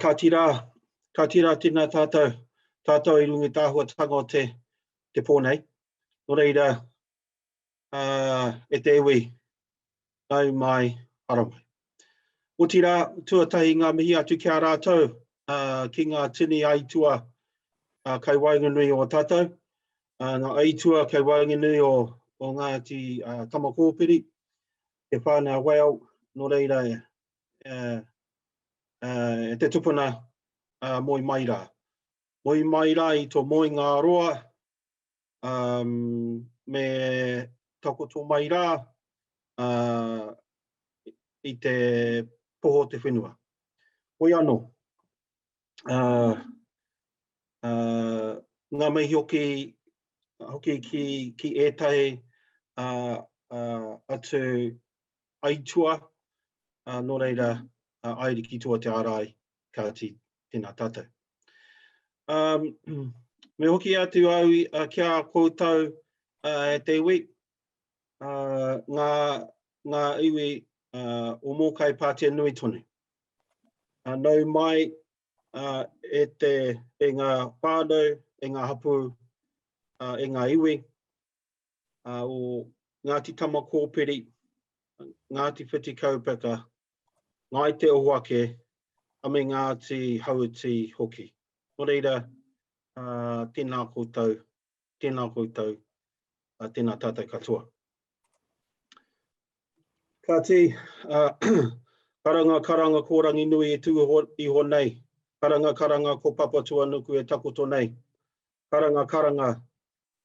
Ka tira tina tātou I rungi tāhua tanga o te pōnei. Nō reira, e te iwi, nau mai haramai. O tira, tuatahi ngā mihi atu kia rātou, ki ngā tini aitua kai wainganui o tātou. Ngā aitua kai wainganui o ngā ti tamakōpiri, te whānau whale, nō reira, te tupuna moi mai rā. Moi mai rā I tō moi ngā roa, me takoto mai rā I te poho te whenua. Hoi anō, ngā mihi hoki ki ētahi atu aitua, nō reira, aere ki tua te ārai ka tēnā tātou. Me hoki atu au kia koutou te iwi, ngā iwi o Mōkai Pātea nui tonu. Nau mai e ngā whānau, e ngā hapu, e ngā iwi, o Ngāti Tamakōpiri, Ngāti Whiti Kaupeka, Ngai te Ohuake, a me Ngāti Hauti hoki. Nō reira, tēnā koutou, tēnā tātou katoa. Ka te karanga kōrangi nui e tū iho nei. Karanga ko papatua nuku e takoto nei. Karanga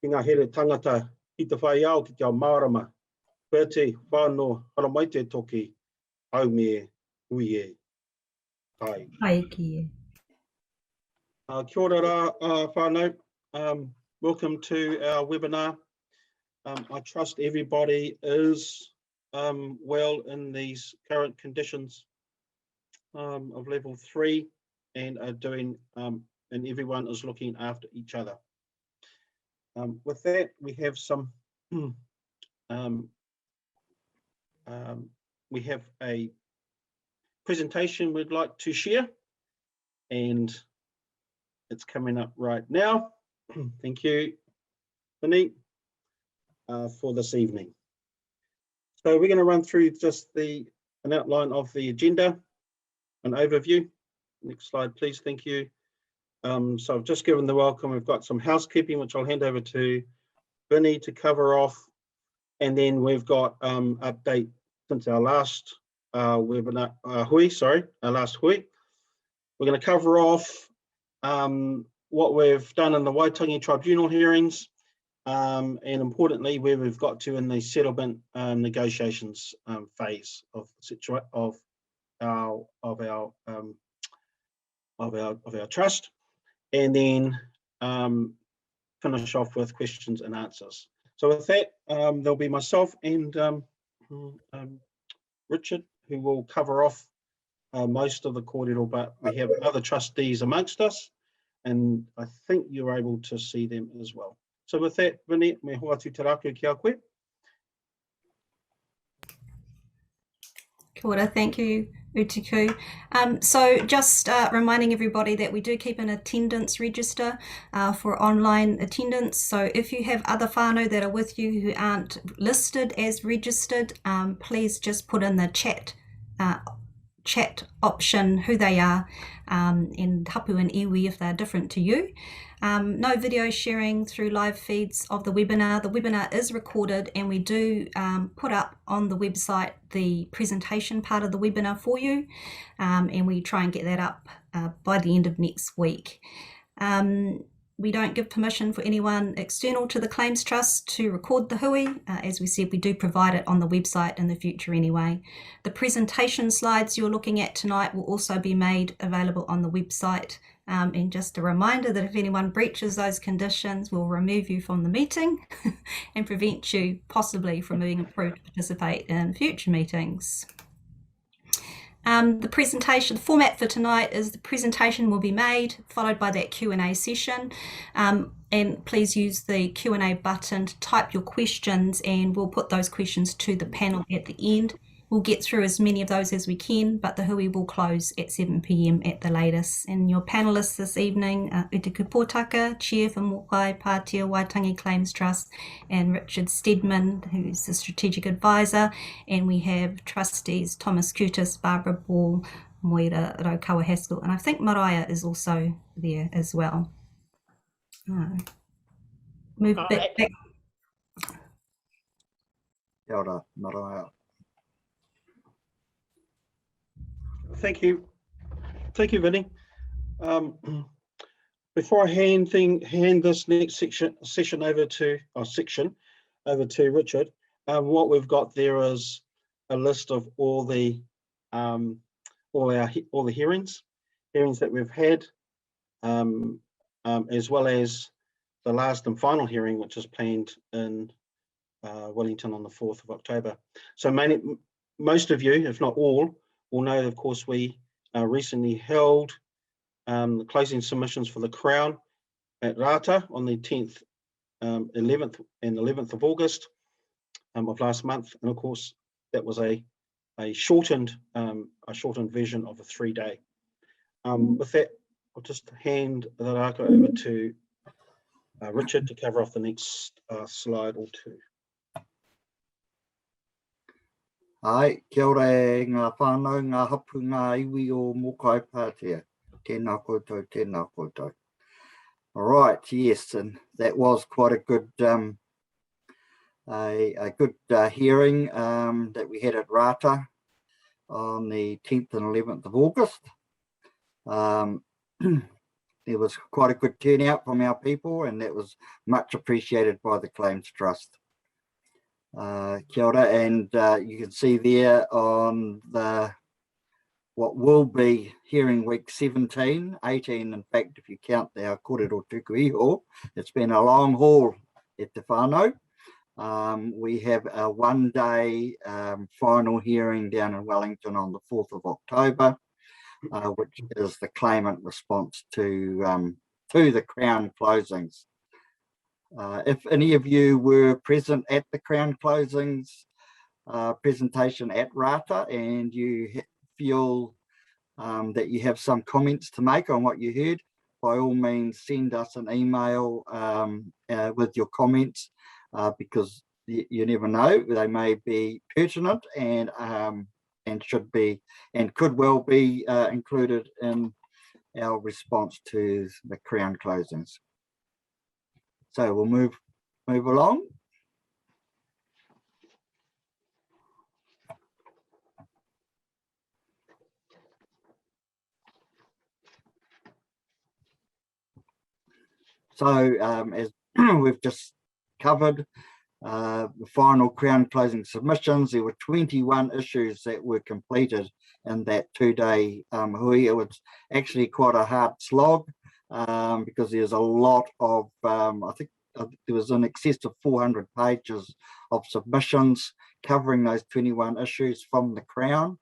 ki ngā here tangata ki te whai ao ki te ao mārama. Pēti, whānau, haramai te toki, au me hui e. Tai. Hai ki e. Kia ora rā, whānau. Welcome to our webinar. I trust everybody is well in these current conditions of level 3 and are doing, and everyone is looking after each other. With that, we have some, we have a presentation we'd like to share, and it's coming up right now. Thank you, Vinny, for this evening. So we're going to run through just an outline of the agenda, an overview. Next slide, please. Thank you. So I've just given the welcome. We've got some housekeeping, which I'll hand over to Vinny to cover off. And then we've got update since our last webinar, our last hui. We're going to cover off what we've done in the Waitangi Tribunal hearings, and importantly, where we've got to in the settlement negotiations phase of our trust, and then finish off with questions and answers. So with that, there'll be myself and Richard, who will cover off most of the kōrero, but we have other trustees amongst us, and I think you're able to see them as well. So with that, Vinny, me hoa tu te raku ki a koe. Kia ora, thank you, Utiku. So just reminding everybody that we do keep an attendance register for online attendance. So if you have other whānau that are with you who aren't listed as registered, please just put in the chat option who they are, and hapu and iwi if they're different to you. No video sharing through live feeds of the webinar. The webinar is recorded, and we do put up on the website the presentation part of the webinar for you, and we try and get that up by the end of next week. We don't give permission for anyone external to the Claims Trust to record the hui. As we said, we do provide it on the website in the future anyway. The presentation slides you're looking at tonight will also be made available on the website. And just a reminder that if anyone breaches those conditions, we'll remove you from the meeting and prevent you possibly from being approved to participate in future meetings. The presentation, the format for tonight is the presentation will be made, followed by that Q&A session. And please use the Q&A button to type your questions, and we'll put those questions to the panel at the end. We'll get through as many of those as we can, but the hui will close at 7 p.m. at the latest. And your panellists this evening are Utuku Pōtaka, Chair for Mōkai Pātea Waitangi Claims Trust, and Richard Stedman, who's the Strategic Advisor. And we have trustees Thomas Curtis, Barbara Ball, Moira Raukawa Haskell, and I think Mariah is also there as well. Move back. Kia ora, Mariah. Thank you, Vinny. Before I hand this next session over to Richard, what we've got there is a list of all the hearings that we've had, as well as the last and final hearing, which is planned in Wellington on the 4th of October. So most of you, if not all, will know, of course, we recently held the closing submissions for the Crown at Rata on the 10th, 11th and 11th of August of last month. And of course, that was a shortened version of a 3-day. With that, I'll just hand the raka over to Richard to cover off the next slide or two. Ai, kia ora e ngā whānau, ngā hapu, ngā iwi o Mōkai Pātea. Tēnā koutou, tēnā koutou. All right, yes, and that was quite a good hearing that we had at Rata on the 10th and 11th of August. There was quite a good turnout from our people, and that was much appreciated by the Claims Trust. Kia ora, and you can see there on what will be hearing week 17, 18 in fact, if you count our kōrero tuku iho. It's been a long haul at Te Whānau. We have a 1-day final hearing down in Wellington on the 4th of October, which is the claimant response to the Crown closings. If any of you were present at the Crown closings presentation at Rata and you feel that you have some comments to make on what you heard, by all means send us an email with your comments, because you never know, they may be pertinent and should be and could well be included in our response to the Crown closings. So we'll move along. So as we've just covered the final Crown closing submissions, there were 21 issues that were completed in that 2-day hui. It was actually quite a hard slog because there's a lot of, I think there was in excess of 400 pages of submissions covering those 21 issues from the Crown.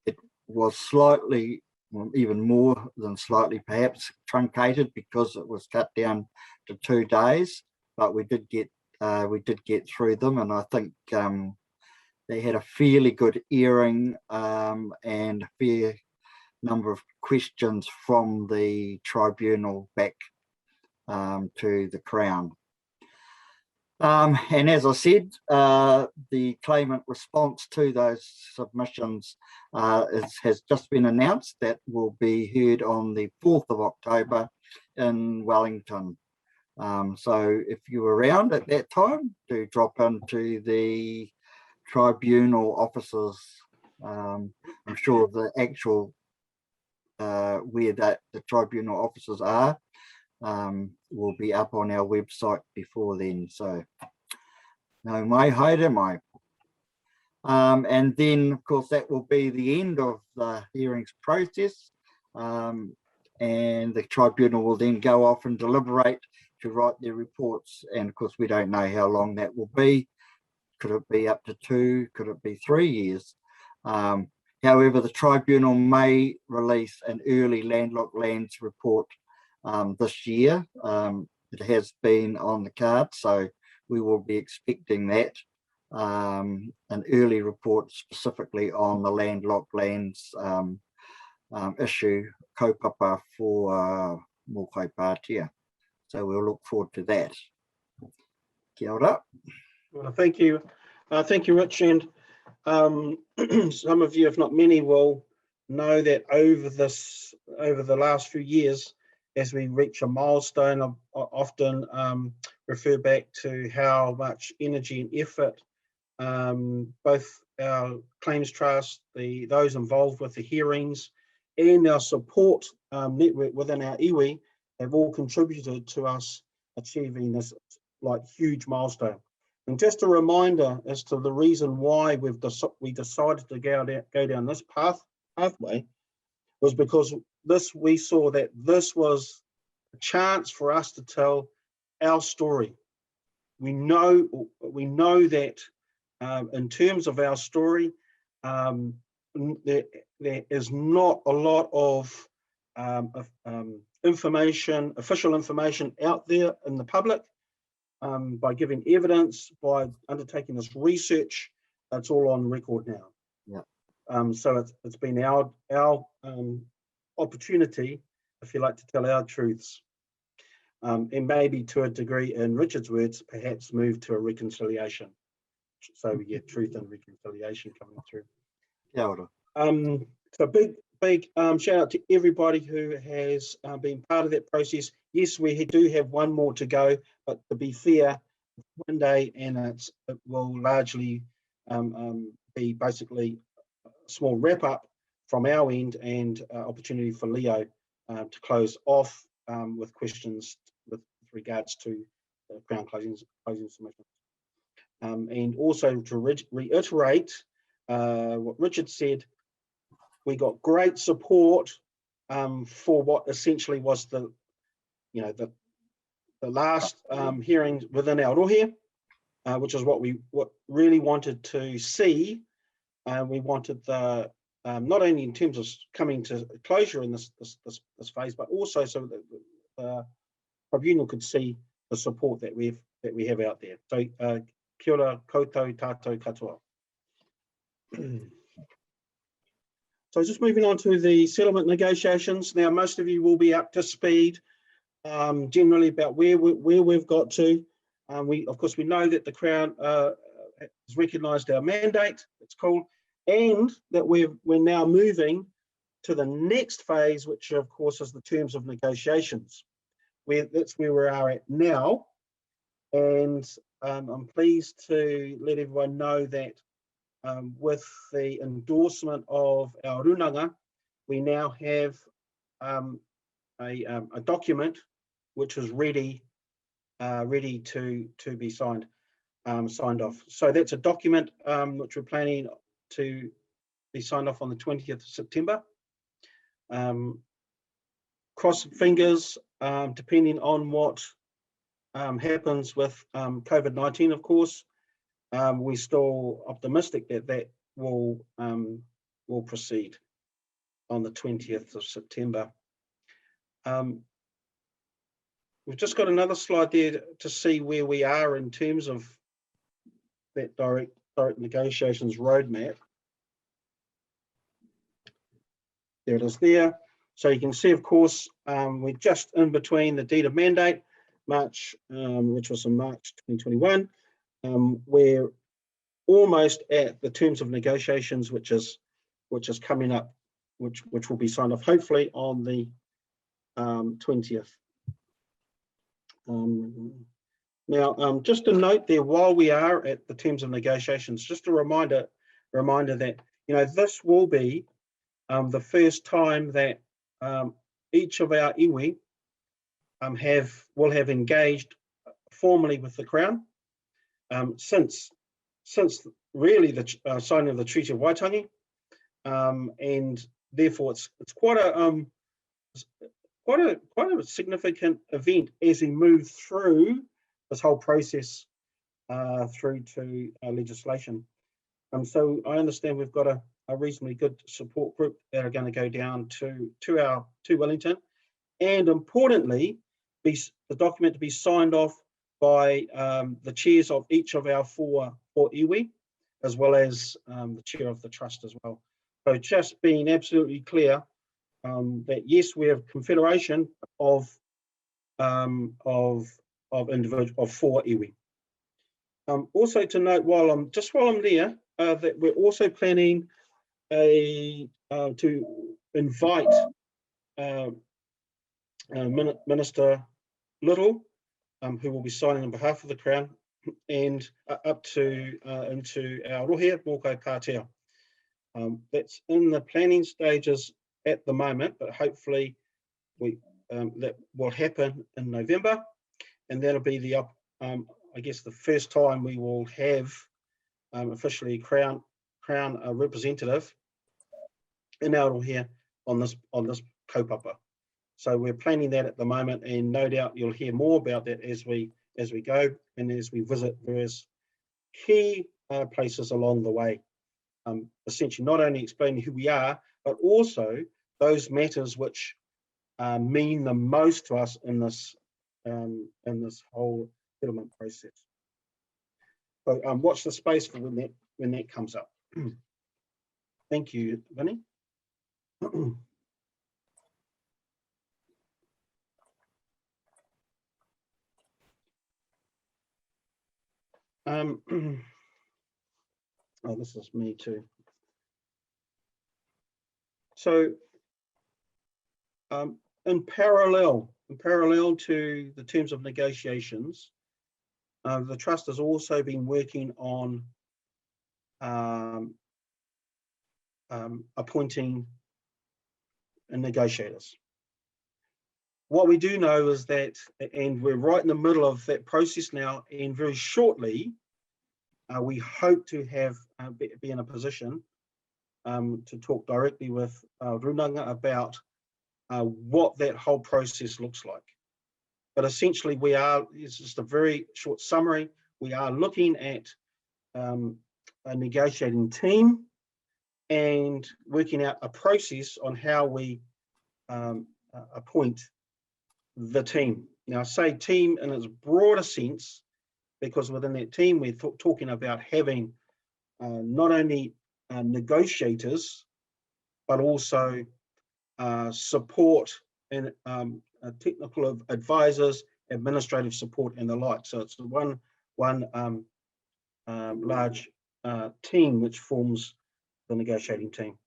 It was slightly, well, even more than slightly perhaps, truncated because it was cut down to 2 days, but we did get through them, and I think they had a fairly good hearing and a fair number of questions from the tribunal back to the Crown. And as I said, the claimant response to those submissions has just been announced. That will be heard on the 4th of October in Wellington. So if you're around at that time, do drop into the tribunal offices. I'm sure the actual where the tribunal offices are will be up on our website before then. So no mai haere mai. And then of course that will be the end of the hearings process, and the tribunal will then go off and deliberate to write their reports, and of course we don't know how long that will be. Could it be up to 2? Could it be 3 years? However, the tribunal may release an early landlocked lands report this year. It has been on the card, so we will be expecting that an early report specifically on the landlocked lands issue, kaupapa for Mōkai Pātea. So we'll look forward to that. Kia ora. Well, thank you, Rich. And some of you, if not many, will know that over the last few years, as we reach a milestone, I often refer back to how much energy and effort both our Claims Trust, those involved with the hearings, and our support network within our iwi have all contributed to us achieving this huge milestone. And just a reminder as to the reason why we decided to go down this pathway was because we saw that this was a chance for us to tell our story. We know that in terms of our story, there is not a lot of information, official information out there in the public. By giving evidence, by undertaking this research, it's all on record now. Yeah. So it's been our opportunity, if you like, to tell our truths, and maybe to a degree, in Richard's words, perhaps move to a reconciliation. So we get truth and reconciliation coming through. Kia ora. So big shout out to everybody who has been part of that process. Yes, we do have one more to go, but to be fair, one day, and it will largely be basically a small wrap up from our end, and opportunity for Leo to close off with questions with regards to Crown closing submissions. And also to reiterate what Richard said, we got great support for what essentially was the last hearing within our rohe, which is what really wanted to see. We wanted the not only in terms of coming to closure in this phase, but also so that the tribunal could see the support that we have out there. So kia ora koutou tātou katoa. So just moving on to the settlement negotiations. Now, most of you will be up to speed generally about where we've got to. Of course, we know that the Crown has recognised our mandate. It's cool, and that we're now moving to the next phase, which of course is the terms of negotiations. That's where we are at now, and I'm pleased to let everyone know that with the endorsement of our runanga, we now have a document which is ready to be signed off. So that's a document which we're planning to be signed off on the 20th of September. Cross fingers, depending on what happens with COVID-19, of course. We're still optimistic that will proceed on the 20th of September. We've just got another slide there to see where we are in terms of that direct negotiations roadmap. There it is there. So you can see, of course, we're just in between the deed of mandate, March, which was in March 2021. We're almost at the terms of negotiations, which is coming up, which will be signed off hopefully on the 20th. Now, just a note there, while we are at the terms of negotiations, just a reminder that this will be the first time that each of our iwi will have engaged formally with the Crown since really the signing of the Treaty of Waitangi, and therefore it's quite a significant event as we move through this whole process through to legislation. So I understand we've got a reasonably good support group that are going to go down to Wellington, and importantly, the document to be signed off by the chairs of each of our four for iwi, as well as the chair of the trust as well. So just being absolutely clear that yes, we have confederation of individual of 4 iwi. Also to note, while I'm there, that we're also planning to invite Minister Little, who will be signing on behalf of the Crown, and up to into our Rohe, Mōkai Pātea. That's in the planning stages at the moment, but hopefully that will happen in November, and that'll be the I guess the first time we will have officially Crown representative in our Rohe on this kaupapa. So we're planning that at the moment, and no doubt you'll hear more about that as we go and as we visit various key places along the way. Essentially, not only explaining who we are, but also those matters which mean the most to us in this whole settlement process. So watch the space for when that comes up. Thank you, Vinny. Oh, this is me too. So, in parallel to the terms of negotiations, the trust has also been working on appointing negotiators. What we do know is that, and we're right in the middle of that process now, and very shortly, we hope to have be in a position to talk directly with Runanga about what that whole process looks like. But essentially, it's just a very short summary, we are looking at a negotiating team and working out a process on how we appoint the team. Now, I say team in its broader sense, because within that team, we're talking about having not only negotiators, but also support and technical advisors, administrative support, and the like. So it's one large team which forms the negotiating team.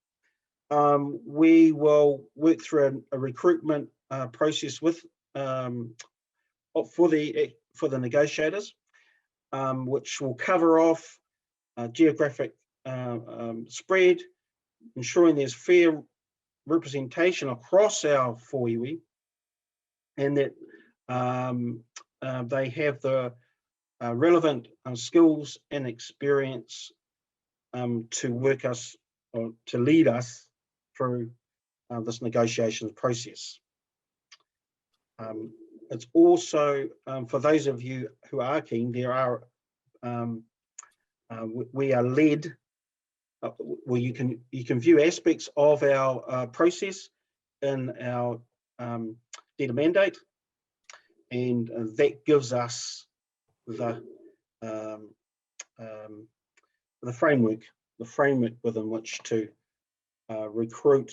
We will work through a recruitment process with for the negotiators, which will cover off geographic spread, ensuring there's fair representation across our 4 iwi, and that they have the relevant skills and experience to work us or to lead us through this negotiations process. It's also, for those of you who are keen, there are we are led, well, you can view aspects of our process in our data mandate, and that gives us the framework within which to recruit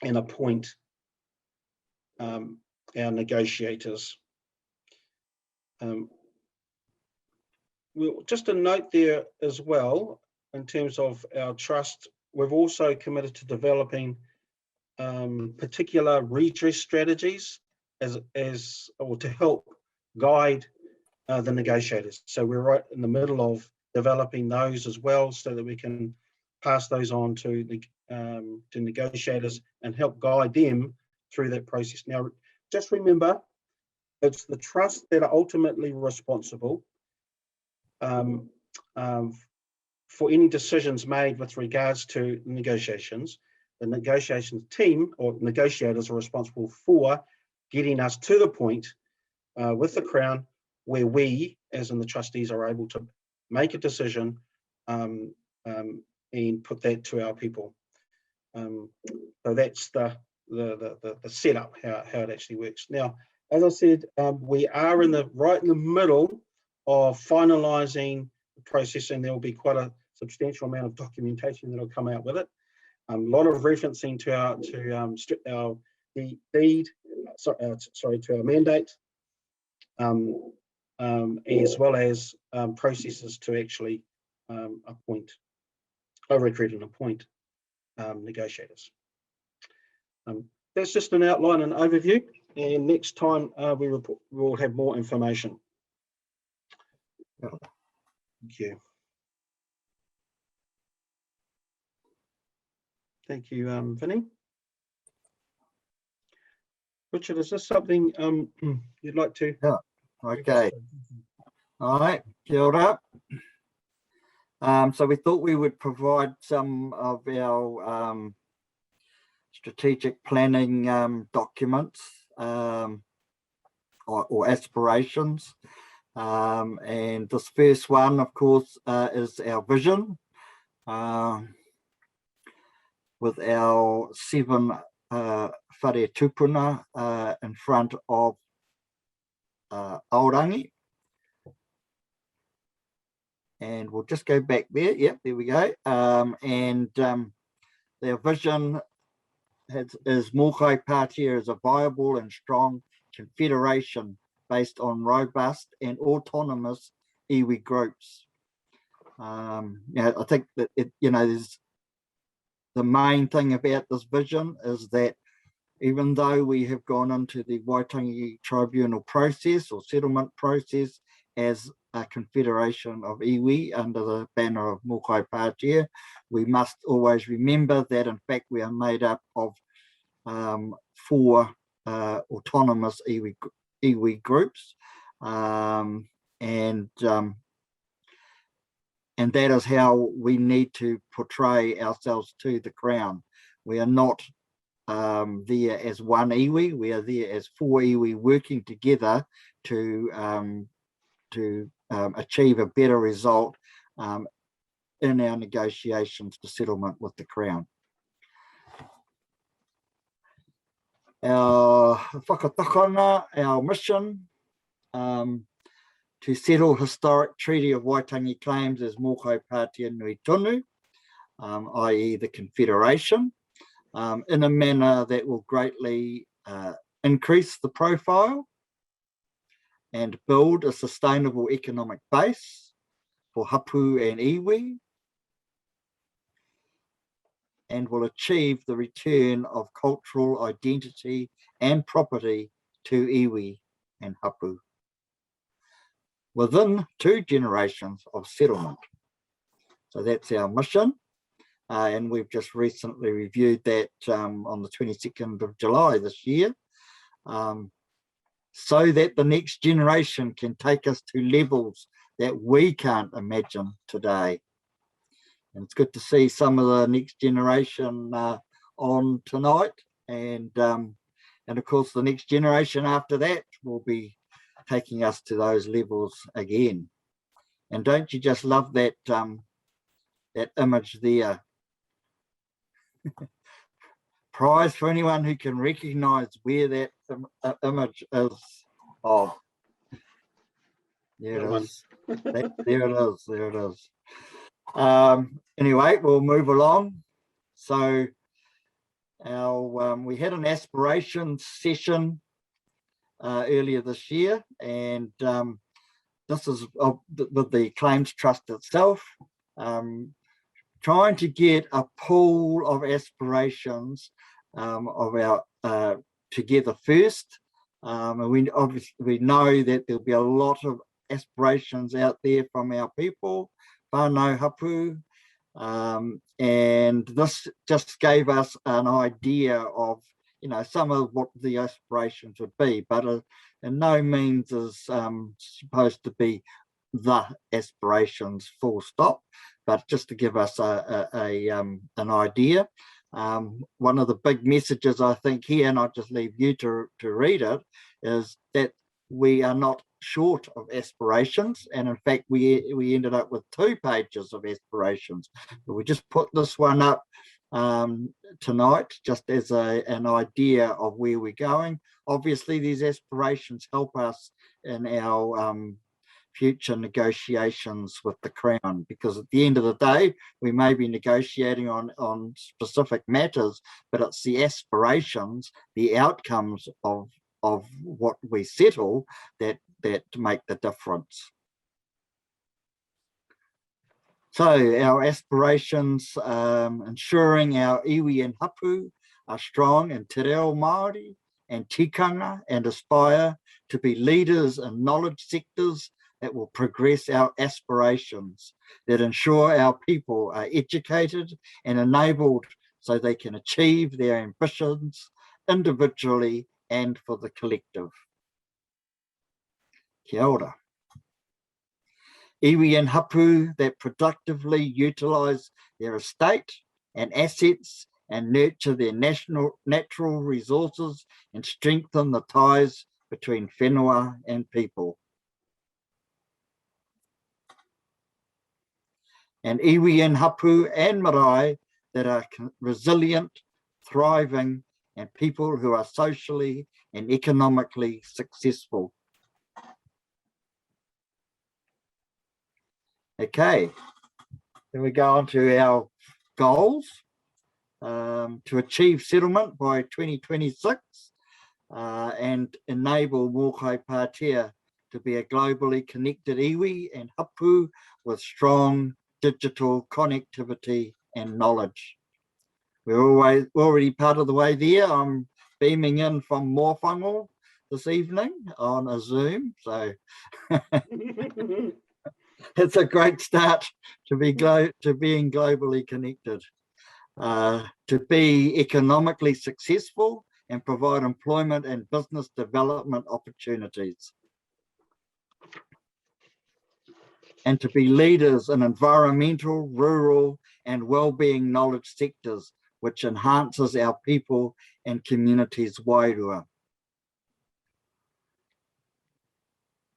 and appoint our negotiators. Well, just a note there as well, in terms of our trust, we've also committed to developing particular redress strategies or to help guide the negotiators. So we're right in the middle of developing those as well, so that we can pass those on to the negotiators and help guide them through that process. Now, just remember, it's the trust that are ultimately responsible for any decisions made with regards to negotiations. The negotiations team or negotiators are responsible for getting us to the point with the Crown where we, as in the trustees, are able to make a decision and put that to our people. So that's the setup, how it actually works. Now, as I said, we are right in the middle of finalising process, and there will be quite a substantial amount of documentation that will come out with it. A lot of referencing to our deed, to our mandate, as well as processes to actually recruit and appoint negotiators. That's just an outline and overview, and next time we'll have more information. Thank you. Thank you, Vinny. Richard, is this something you'd like to? Yeah. Okay. All right. Kia ora. So we thought we would provide some of our strategic planning documents or aspirations. And this first one, of course, is our vision, with our 7 whare tupuna in front of Aorangi. And we'll just go back there. Yep, there we go. Their vision is Mōkai Pātea is a viable and strong confederation based on robust and autonomous iwi groups. I think that there's the main thing about this vision is that even though we have gone into the Waitangi tribunal process or settlement process as a confederation of iwi under the banner of Mōkai Pātea, we must always remember that in fact we are made up of 4 autonomous iwi groups, and that is how we need to portray ourselves to the Crown. We are not there as one iwi, we are there as 4 iwi working together to achieve a better result in our negotiations for settlement with the Crown. Our whakatakana, our mission, to settle historic Treaty of Waitangi claims as Mōkai Pātea Nui Tonu, i.e. the Confederation, in a manner that will greatly increase the profile and build a sustainable economic base for hapu and iwi, and will achieve the return of cultural identity and property to iwi and hapu within 2 generations of settlement. So that's our mission, and we've just recently reviewed that on the 22nd of July this year, so that the next generation can take us to levels that we can't imagine today. And it's good to see some of the next generation on tonight, and of course the next generation after that will be taking us to those levels again. And don't you just love that that image there? Prize for anyone who can recognize where that image is of. There it is. There it is. Anyway, we'll move along. So our we had an aspirations session earlier this year, and this is with the Claims Trust itself, trying to get a pool of aspirations of our together first. And we obviously know that there'll be a lot of aspirations out there from our people, whānau hapu, and this just gave us an idea of some of what the aspirations would be, but in no means is supposed to be the aspirations full stop, but just to give us an idea. One of the big messages I think here, and I'll just leave you to read it, is that we are not short of aspirations, and in fact we ended up with 2 pages of aspirations, but we just put this one up tonight just as an idea of where we're going. Obviously these aspirations help us in our future negotiations with the Crown, because at the end of the day, we may be negotiating on specific matters, but it's the aspirations, the outcomes of what we settle that make the difference. So our aspirations, ensuring our iwi and hapu are strong in te reo Māori and tikanga, and aspire to be leaders in knowledge sectors that will progress our aspirations, that ensure our people are educated and enabled so they can achieve their ambitions individually and for the collective. Kia ora. Iwi and hapu that productively utilise their estate and assets and nurture their natural resources and strengthen the ties between whenua and people. And iwi and hapu and marae that are resilient, thriving, and people who are socially and economically successful. Okay, then we go on to our goals. To achieve settlement by 2026 and enable Mōkai Pātea to be a globally connected iwi and hapu with strong digital connectivity and knowledge. We're already part of the way there. I'm beaming in from Mōwhango this evening on a Zoom, so it's a great start to being globally connected. To be economically successful and provide employment and business development opportunities. And to be leaders in environmental, rural, and well-being knowledge sectors, which enhances our people and communities' wairua.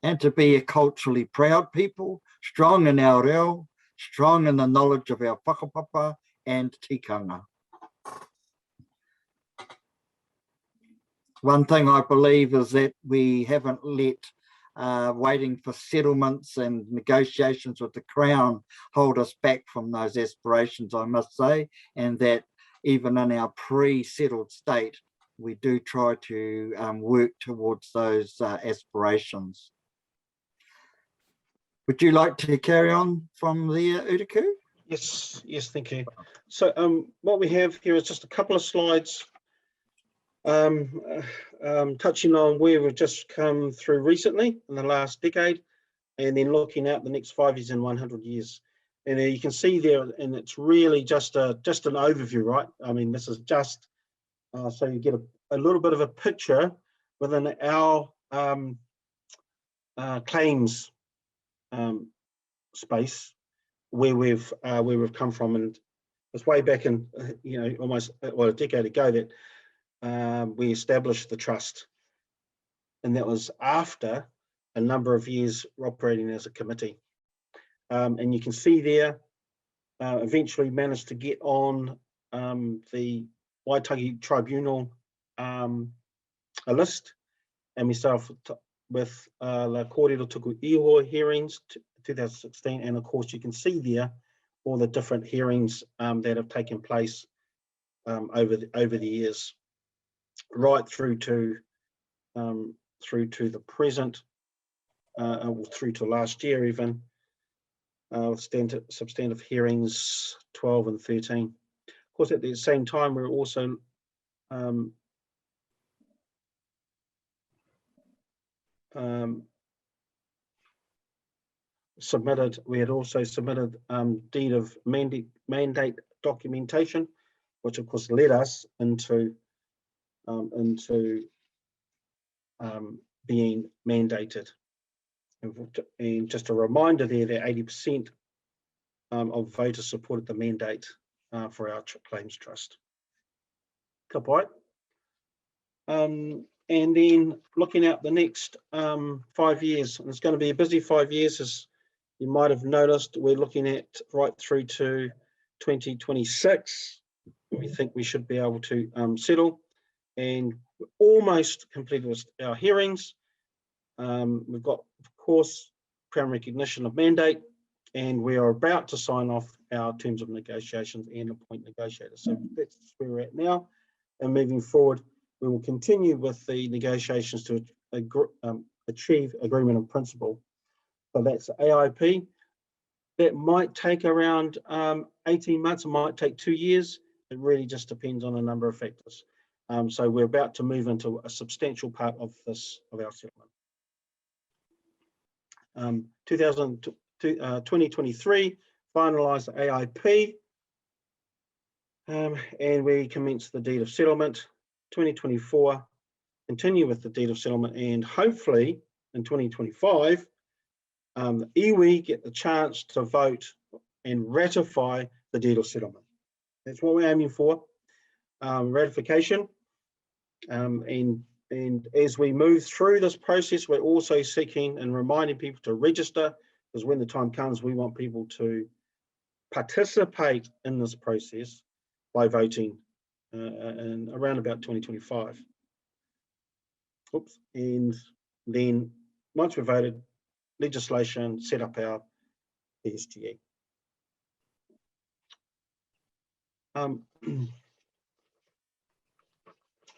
And to be a culturally proud people, strong in our reo, strong in the knowledge of our whakapapa and tikanga. One thing I believe is that we haven't let waiting for settlements and negotiations with the Crown hold us back from those aspirations, I must say, and that even in our pre-settled state, we do try to work towards those aspirations. Would you like to carry on from there, Utaku? Yes, thank you. So what we have here is just a couple of slides touching on where we've just come through recently in the last decade, and then looking at the next 5 years and 100 years. And you can see there, and it's really just an overview, right? I mean, this is just so you get a little bit of a picture within our claims space where we've come from, and it's way back in almost a decade ago that we established the trust, and that was after a number of years operating as a committee. And you can see there, eventually managed to get on the Waitaki Tribunal a list, and we started with the Kōrero Tuku Iho hearings 2016, and of course you can see there all the different hearings that have taken place over the years, right through to the present, through to last year even, with substantive hearings 12 and 13. Of course, at the same time, we're also we had also submitted deed of mandate documentation, which of course led us into being mandated. And just a reminder there that 80% of voters supported the mandate for our claims trust. Ka pai. And then looking at the next 5 years, and it's going to be a busy 5 years, as you might have noticed. We're looking at right through to 2026. We think we should be able to settle, and almost completed our hearings. We've got, of course, Crown recognition of mandate, and we are about to sign off our terms of negotiations and appoint negotiators. So that's where we're at now. And moving forward, we will continue with the negotiations to achieve agreement in principle. So that's AIP. That might take around 18 months, it might take 2 years. It really just depends on a number of factors. So we're about to move into a substantial part of our settlement. 2023, finalised the AIP, and we commence the deed of settlement. 2024, continue with the deed of settlement, and hopefully in 2025, the iwi get the chance to vote and ratify the deed of settlement. That's what we're aiming for, ratification. And as we move through this process, we're also seeking and reminding people to register, because when the time comes, we want people to participate in this process by voting in around about 2025. Oops. And then once we've voted, legislation, set up our PSGE.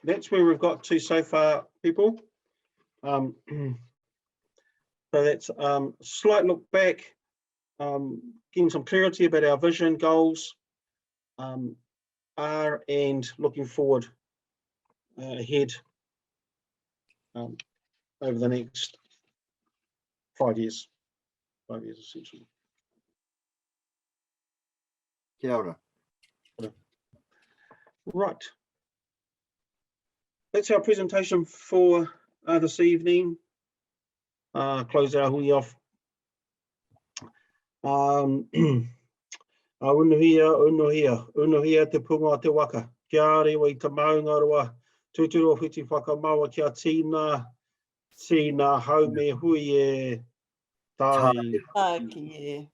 That's where we've got to so far, people. So that's a slight look back, getting some clarity about our vision, goals, and looking forward ahead over the next 5 years. 5 years essentially. Kia ora. Right. That's our presentation for this evening. Close our hui off. Unuhia te punga o te waka. Kia rewa I te maunga roa. Tūturo whiti whakamaua kia tīna hau me hui e tai. Taki e.